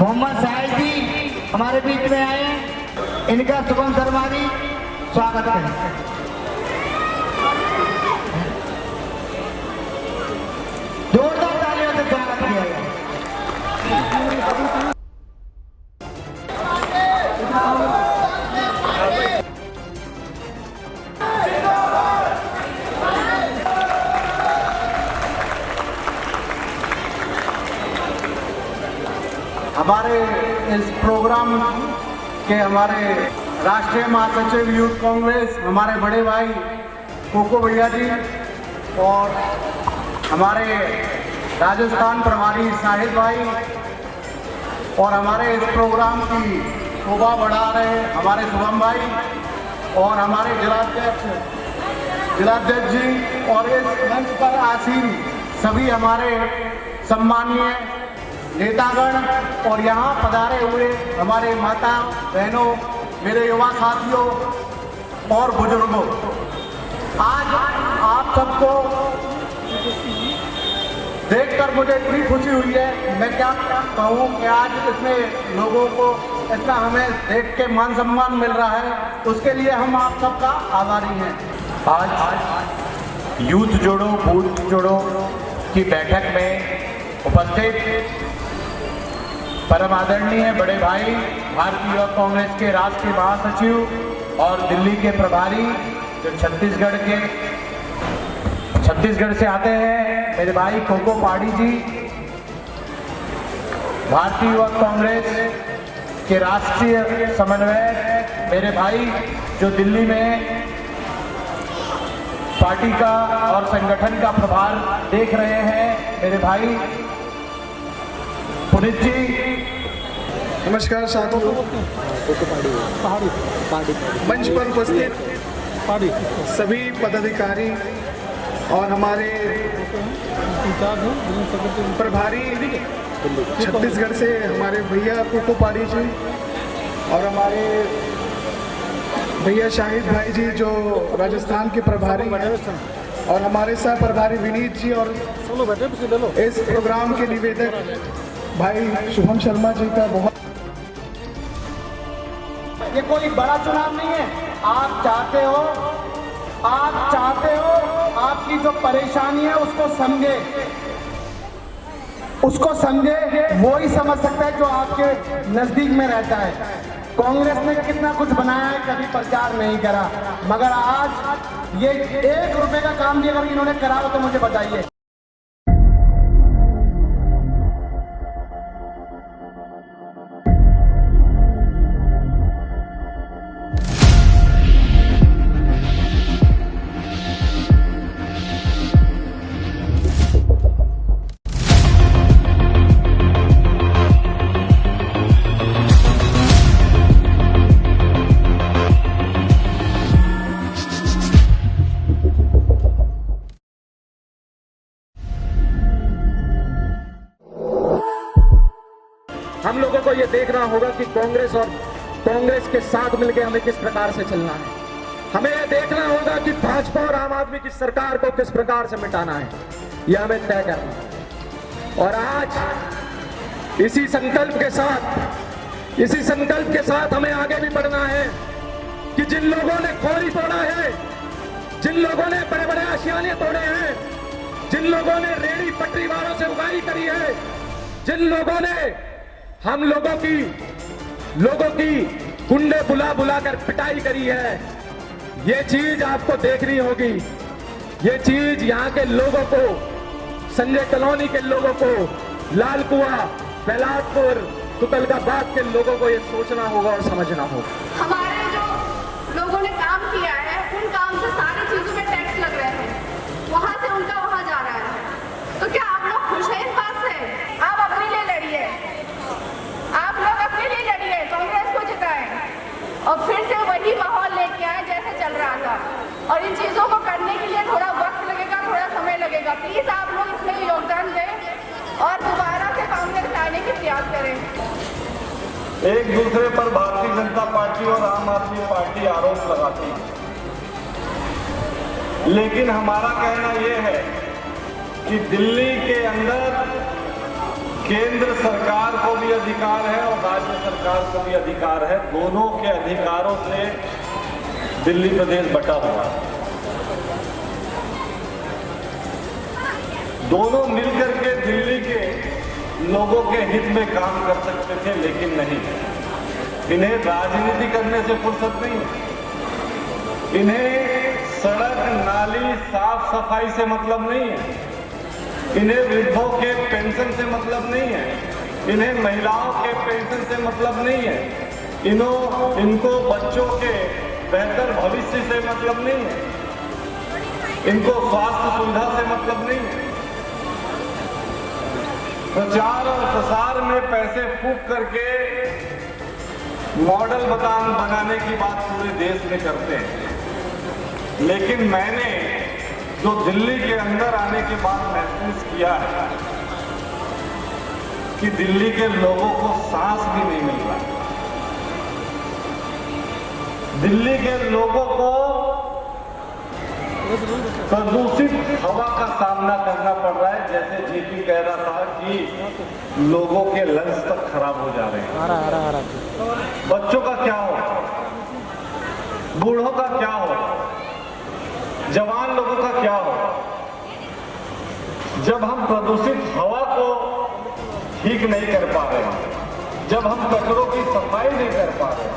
मोहम्मद साहिब जी हमारे बीच में आए, इनका शुभम शर्मा जी स्वागत करें। जोरदार तालियों से स्वागत किया गया। हमारे इस प्रोग्राम के हमारे राष्ट्रीय महासचिव यूथ कांग्रेस हमारे बड़े भाई कोको भैया जी और हमारे राजस्थान प्रभारी साहिब भाई और हमारे इस प्रोग्राम की शोभा बढ़ा रहे हमारे शुभम भाई और हमारे जिलाध्यक्ष जी और इस मंच पर आसीन सभी हमारे सम्माननीय नेतागण और यहाँ पधारे हुए हमारे माता बहनों, मेरे युवा साथियों और बुजुर्गों, आज आप सबको देखकर मुझे इतनी खुशी हुई है, मैं क्या कहूँ कि आज इतने लोगों को इतना हमें देख के मान सम्मान मिल रहा है, उसके लिए हम आप सबका आभारी हैं। आज यूथ जोड़ो बूथ जोड़ो की बैठक में उपस्थित परम आदरणीय बड़े भाई भारतीय युवा कांग्रेस के राष्ट्रीय महासचिव और दिल्ली के प्रभारी जो छत्तीसगढ़ से आते हैं, मेरे भाई कोको पाड़ी जी, भारतीय युवा कांग्रेस के राष्ट्रीय समन्वयक मेरे भाई जो दिल्ली में पार्टी का और संगठन का प्रभार देख रहे हैं, मेरे भाई पुनीत जी। नमस्कार साथियों, मंच पर उपस्थित सभी पदाधिकारी और हमारे प्रभारी छत्तीसगढ़ से हमारे भैया कोको पाड़ी जी और हमारे भैया शाहिद भाई जी जो राजस्थान के प्रभारी हैं और हमारे सह प्रभारी विनीत जी और इस प्रोग्राम के निवेदक भाई शुभम शर्मा जी का बहुत। ये कोई बड़ा चुनाव नहीं है, आप चाहते हो आपकी जो परेशानी है उसको समझे, वो ही समझ सकता है जो आपके नजदीक में रहता है। कांग्रेस ने कितना कुछ बनाया है, कभी प्रचार नहीं करा, मगर आज ये 1 रुपए का काम भी अगर इन्होंने करा हो तो मुझे बताइए। हम लोगों को ये देखना होगा कि कांग्रेस के साथ मिलकर हमें किस प्रकार से चलना है। हमें यह देखना होगा कि भाजपा और आम आदमी की सरकार को किस प्रकार से मिटाना है, यह हमें तय करना है। और आज इसी संकल्प के साथ हमें आगे भी बढ़ना है कि जिन लोगों ने खोरी तोड़ा है, जिन लोगों ने बड़े बड़े आशियाने तोड़े हैं, जिन लोगों ने रेहड़ी पटरी वालों से उगाही करी है, जिन लोगों ने हम लोगों की गुंडे बुला कर पिटाई करी है, ये चीज आपको देखनी होगी। ये चीज यहाँ के लोगों को, संजय कॉलोनी के लोगों को, लाल कुआं, बेलाटपुर, तुतलकाबाद के लोगों को ये सोचना होगा और समझना होगा। हमारे जो लोगों ने काम किया है, उन काम से सारी चीजों में टैक्स लग रहे हैं, वहां से उनका वहां जा रहा है। तो क्या आप लोग खुश हैं इस बात से? आप अपने लिए लड़िए, आप लोग अपने लिए लड़िए, कांग्रेस को जिताएं और फिर से वही माहौल लेके आए जैसे चल रहा था। और इन चीजों को करने के लिए थोड़ा वक्त लगेगा, थोड़ा समय लगेगा। प्लीज आप लोग इसमें योगदान दें और दोबारा से कांग्रेस आने की प्रयास करें। एक दूसरे पर भारतीय जनता पार्टी और आम आदमी पार्टी आरोप लगाती है, लेकिन हमारा कहना यह है कि दिल्ली के अंदर केंद्र सरकार को भी अधिकार है और राज्य सरकार को भी अधिकार है। दोनों के अधिकारों से दिल्ली प्रदेश बटा हुआ है। दोनों मिलकर के दिल्ली के लोगों के हित में काम कर सकते थे, लेकिन नहीं। इन्हें राजनीति करने से फुर्सत नहीं है। इन्हें सड़क नाली साफ सफाई से मतलब नहीं है। इन्हें वृद्धों के पेंशन से मतलब नहीं है। इन्हें महिलाओं के पेंशन से मतलब नहीं है। इनको बच्चों के बेहतर भविष्य से मतलब नहीं है। इनको स्वास्थ्य सुविधा से मतलब नहीं है। प्रचार और प्रसार में पैसे फूंक करके मॉडल बनाने की बात पूरे देश में करते हैं, लेकिन मैंने जो दिल्ली के अंदर आने के बाद महसूस किया है कि दिल्ली के लोगों को सांस भी नहीं मिल रहा। दिल्ली के लोगों को प्रदूषित हवा का सामना करना पड़ रहा है। जैसे जीपी कह रहा था कि लोगों के लंग्स तक खराब हो जा रहे हैं। बच्चों का क्या हो, बूढ़ों का क्या हो, जवान लोगों का क्या हो। जब हम प्रदूषित हवा को ठीक नहीं कर पा रहे, जब हम कचरों की सफाई नहीं कर पा रहे,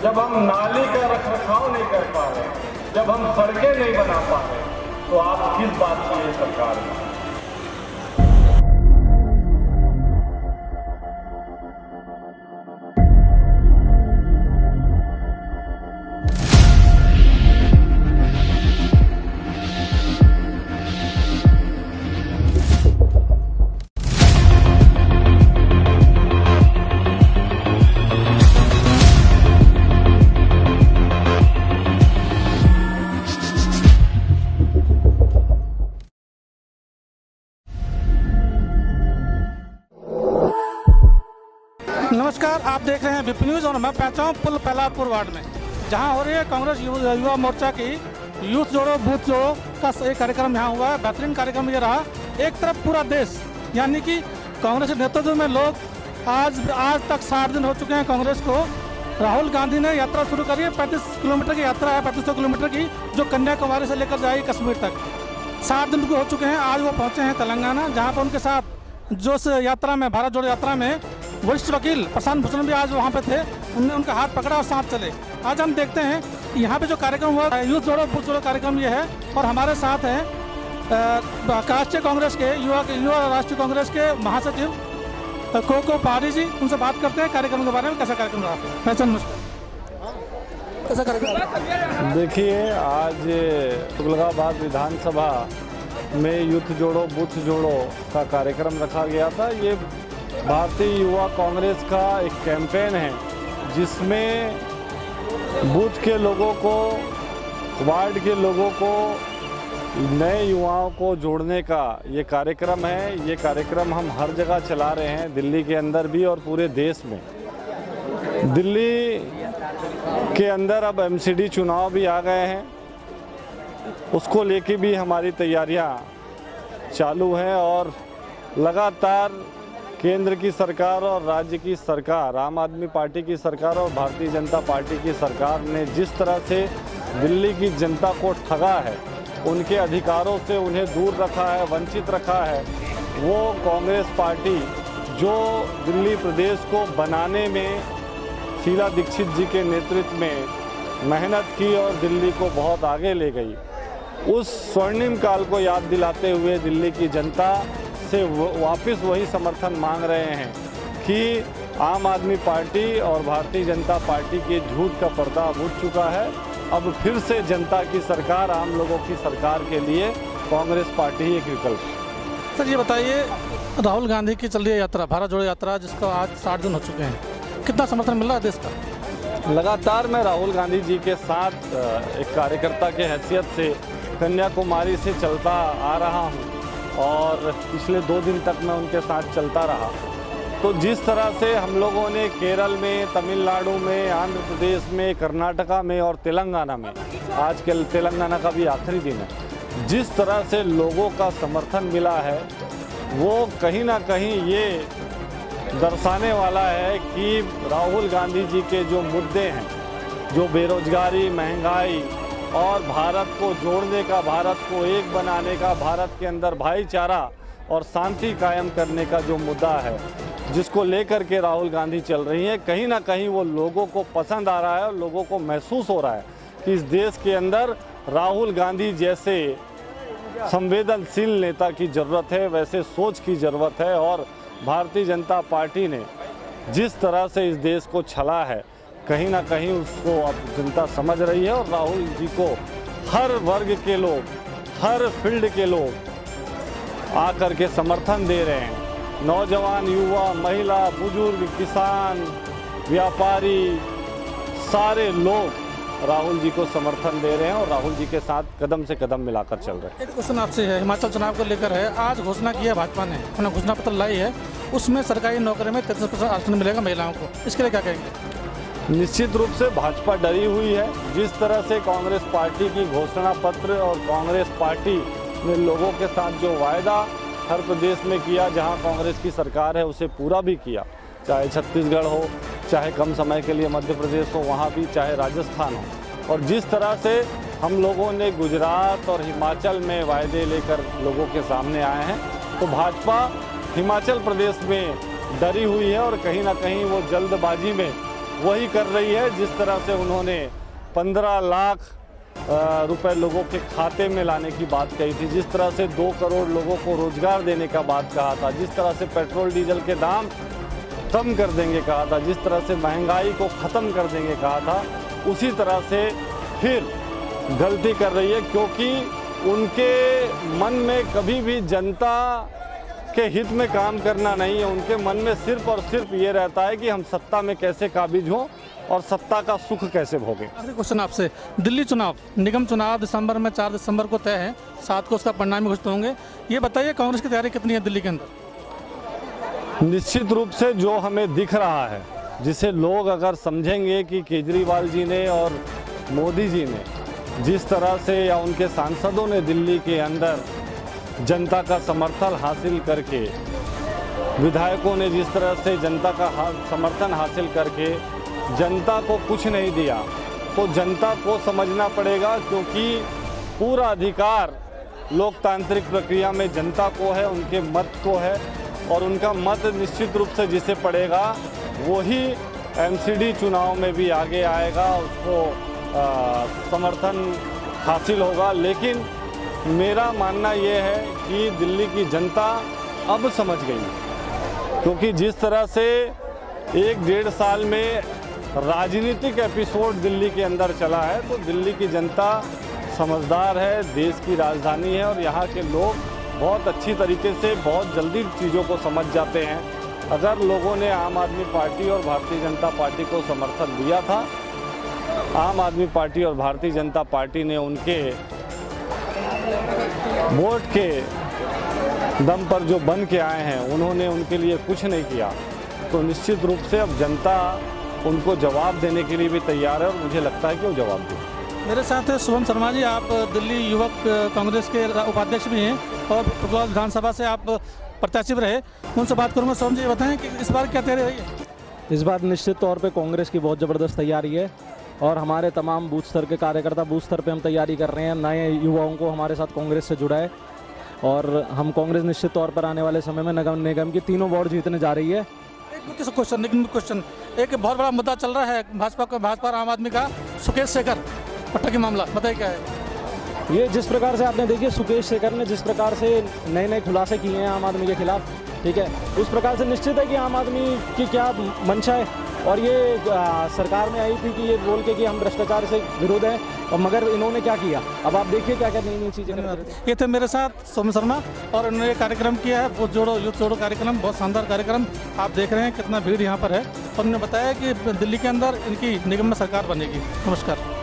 जब हम नाली का रखरखाव नहीं कर पा रहे, जब हम सड़कें नहीं बना पा रहे, तो आप किस बात की है सरकार में? नमस्कार, आप देख रहे हैं विपी न्यूज़ और मैं पहुंचा हूं पुल पहलापुर वार्ड में, जहां हो रही है कांग्रेस युवा मोर्चा की यूथ जोड़ो बूथ जोड़ो का एक कार्यक्रम यहाँ हुआ है। बेहतरीन कार्यक्रम ये रहा। एक तरफ पूरा देश, यानी कि कांग्रेस के नेतृत्व में लोग आज तक 60 दिन हो चुके हैं कांग्रेस को। राहुल गांधी ने यात्रा शुरू करी है। 35 किलोमीटर की यात्रा है, 3500 किलोमीटर की, जो कन्याकुमारी से लेकर जाएगी कश्मीर तक। 60 दिन हो चुके हैं। आज वो पहुँचे हैं तेलंगाना, जहाँ पर उनके साथ जो इस यात्रा में, भारत जोड़ो यात्रा में, वरिष्ठ वकील प्रशांत भूषण भी आज वहाँ पे थे। उनने उनका हाथ पकड़ा और साथ चले। आज हम देखते हैं यहाँ पे जो कार्यक्रम हुआ, यूथ जोड़ो बूथ जोड़ो कार्यक्रम ये है। और हमारे साथ हैं राष्ट्रीय कांग्रेस के युवा राष्ट्रीय कांग्रेस के महासचिव कोको पहाड़ी जी। उनसे बात करते हैं कार्यक्रम के बारे में, कैसा कार्यक्रम रहा। कैसा कार्यक्रम? देखिए, आज तुगलकाबाद विधानसभा में यूथ जोड़ो बूथ जोड़ो का कार्यक्रम रखा गया था। ये भारतीय युवा कांग्रेस का एक कैंपेन है, जिसमें बूथ के लोगों को, वार्ड के लोगों को, नए युवाओं को जोड़ने का ये कार्यक्रम है। ये कार्यक्रम हम हर जगह चला रहे हैं, दिल्ली के अंदर भी और पूरे देश में। दिल्ली के अंदर अब एमसीडी चुनाव भी आ गए हैं, उसको लेके भी हमारी तैयारियां चालू हैं। और लगातार केंद्र की सरकार और राज्य की सरकार, आम आदमी पार्टी की सरकार और भारतीय जनता पार्टी की सरकार ने जिस तरह से दिल्ली की जनता को ठगा है, उनके अधिकारों से उन्हें दूर रखा है, वंचित रखा है, वो कांग्रेस पार्टी जो दिल्ली प्रदेश को बनाने में शीला दीक्षित जी के नेतृत्व में मेहनत की और दिल्ली को बहुत आगे ले गई, उस स्वर्णिम काल को याद दिलाते हुए दिल्ली की जनता से वापस वही समर्थन मांग रहे हैं कि आम आदमी पार्टी और भारतीय जनता पार्टी के झूठ का पर्दा उठ चुका है। अब फिर से जनता की सरकार, आम लोगों की सरकार के लिए कांग्रेस पार्टी ही एक विकल्प है। सर, ये बताइए, राहुल गांधी की चल रही है यात्रा, भारत जोड़ो यात्रा, जिसका आज 60 दिन हो चुके हैं, कितना समर्थन मिल रहा है देश का? लगातार मैं राहुल गांधी जी के साथ एक कार्यकर्ता के हैसियत से कन्याकुमारी से चलता आ रहा हूं और पिछले 2 दिन तक मैं उनके साथ चलता रहा। तो जिस तरह से हम लोगों ने केरल में, तमिलनाडु में, आंध्र प्रदेश में, कर्नाटका में और तेलंगाना में, आज कल तेलंगाना का भी आखिरी दिन है, जिस तरह से लोगों का समर्थन मिला है, वो कहीं ना कहीं ये दर्शाने वाला है कि राहुल गांधी जी के जो मुद्दे हैं, जो बेरोजगारी, महंगाई और भारत को जोड़ने का, भारत को एक बनाने का, भारत के अंदर भाईचारा और शांति कायम करने का जो मुद्दा है, जिसको लेकर के राहुल गांधी चल रही हैं, कहीं ना कहीं वो लोगों को पसंद आ रहा है और लोगों को महसूस हो रहा है कि इस देश के अंदर राहुल गांधी जैसे संवेदनशील नेता की ज़रूरत है, वैसे सोच की ज़रूरत है। और भारतीय जनता पार्टी ने जिस तरह से इस देश को छला है, कहीं ना कहीं उसको अब जनता समझ रही है और राहुल जी को हर वर्ग के लोग, हर फील्ड के लोग आकर के समर्थन दे रहे हैं। नौजवान, युवा, महिला, बुजुर्ग, किसान, व्यापारी, सारे लोग राहुल जी को समर्थन दे रहे हैं और राहुल जी के साथ कदम से कदम मिलाकर चल रहे हैं। एक क्वेश्चन आपसे है, हिमाचल चुनाव को लेकर है। आज घोषणा की है भाजपा ने, अपना घोषणा पत्र लाई है, उसमें सरकारी नौकरी में 33% आरक्षण मिलेगा महिलाओं को, इसके लिए क्या कहेंगे? निश्चित रूप से भाजपा डरी हुई है। जिस तरह से कांग्रेस पार्टी की घोषणा पत्र और कांग्रेस पार्टी ने लोगों के साथ जो वायदा हर प्रदेश में किया, जहां कांग्रेस की सरकार है, उसे पूरा भी किया, चाहे छत्तीसगढ़ हो, चाहे कम समय के लिए मध्य प्रदेश हो, वहाँ भी, चाहे राजस्थान हो। और जिस तरह से हम लोगों ने गुजरात और हिमाचल में वायदे लेकर लोगों के सामने आए हैं, तो भाजपा हिमाचल प्रदेश में डरी हुई है और कहीं ना कहीं वो जल्दबाजी में वही कर रही है जिस तरह से उन्होंने 15 लाख रुपए लोगों के खाते में लाने की बात कही थी, जिस तरह से 2 करोड़ लोगों को रोजगार देने का बात कहा था, जिस तरह से पेट्रोल डीजल के दाम कम कर देंगे कहा था, जिस तरह से महंगाई को ख़त्म कर देंगे कहा था, उसी तरह से फिर गलती कर रही है। क्योंकि उनके मन में कभी भी जनता के हित में काम करना नहीं है, उनके मन में सिर्फ और सिर्फ ये रहता है कि हम सत्ता में कैसे काबिज हों और सत्ता का सुख कैसे भोगें। आखिरी क्वेश्चन आपसे, दिल्ली चुनाव, निगम चुनाव दिसंबर में 4 दिसंबर को तय है, 7 को उसका परिणाम घोषित होंगे। ये बताइए कांग्रेस की तैयारी कितनी है दिल्ली के अंदर? निश्चित रूप से जो हमें दिख रहा है, जिसे लोग अगर समझेंगे कि केजरीवाल जी ने और मोदी जी ने जिस तरह से या उनके सांसदों ने दिल्ली के अंदर जनता का समर्थन हासिल करके, विधायकों ने जिस तरह से जनता का समर्थन हासिल करके जनता को कुछ नहीं दिया, तो जनता को समझना पड़ेगा, क्योंकि पूरा अधिकार लोकतांत्रिक प्रक्रिया में जनता को है, उनके मत को है, और उनका मत निश्चित रूप से जिसे पड़ेगा वही एमसीडी चुनाव में भी आगे आएगा, उसको समर्थन हासिल होगा। लेकिन मेरा मानना ये है कि दिल्ली की जनता अब समझ गई, क्योंकि जिस तरह से 1-1.5 साल में राजनीतिक एपिसोड दिल्ली के अंदर चला है, तो दिल्ली की जनता समझदार है, देश की राजधानी है और यहाँ के लोग बहुत अच्छी तरीके से बहुत जल्दी चीज़ों को समझ जाते हैं। अगर लोगों ने आम आदमी पार्टी और भारतीय जनता पार्टी को समर्थन दिया था, आम आदमी पार्टी और भारतीय जनता पार्टी ने उनके वोट के दम पर जो बन के आए हैं, उन्होंने उनके लिए कुछ नहीं किया, तो निश्चित रूप से अब जनता उनको जवाब देने के लिए भी तैयार है और मुझे लगता है कि वो जवाब दें। मेरे साथ है शुभम शर्मा जी, आप दिल्ली युवक कांग्रेस के उपाध्यक्ष भी हैं और फुटबॉल विधानसभा से आप प्रत्याशी रहे, उनसे बात करूँगा। शुभम जी बताएं कि इस बार क्या तैयारी रही है? इस बार निश्चित तौर पे कांग्रेस की बहुत ज़बरदस्त तैयारी है और हमारे तमाम बूथ स्तर के कार्यकर्ता बूथ स्तर पे हम तैयारी कर रहे हैं। नए युवाओं को हमारे साथ कांग्रेस से जुड़ा है और हम कांग्रेस निश्चित तौर पर आने वाले समय में नगर निगम की 3 वार्ड जीतने जा रही है। क्वेश्चन, एक बहुत बड़ा मुद्दा चल रहा है भाजपा और आम आदमी का, सुकेश शेखर पट्टा की मामला, बताइए क्या है? ये जिस प्रकार से आपने देखिए सुकेश शेखर ने जिस प्रकार से नए खुलासे किए हैं आम आदमी के खिलाफ, ठीक है, उस प्रकार से निश्चित है कि आम आदमी की क्या मंशा है। और ये सरकार में आई थी कि ये बोल के कि हम भ्रष्टाचार से विरोध हैं, और मगर इन्होंने क्या किया, अब आप देखिए क्या क्या नई चीज़ें। ये थे मेरे साथ सोम शर्मा और इन्होंने कार्यक्रम किया है बूथ जोड़ो यूथ जोड़ो कार्यक्रम, बहुत शानदार कार्यक्रम। आप देख रहे हैं कितना भीड़ यहाँ पर है और उन्होंने बताया कि दिल्ली के अंदर इनकी निगम में सरकार बनेगी। नमस्कार।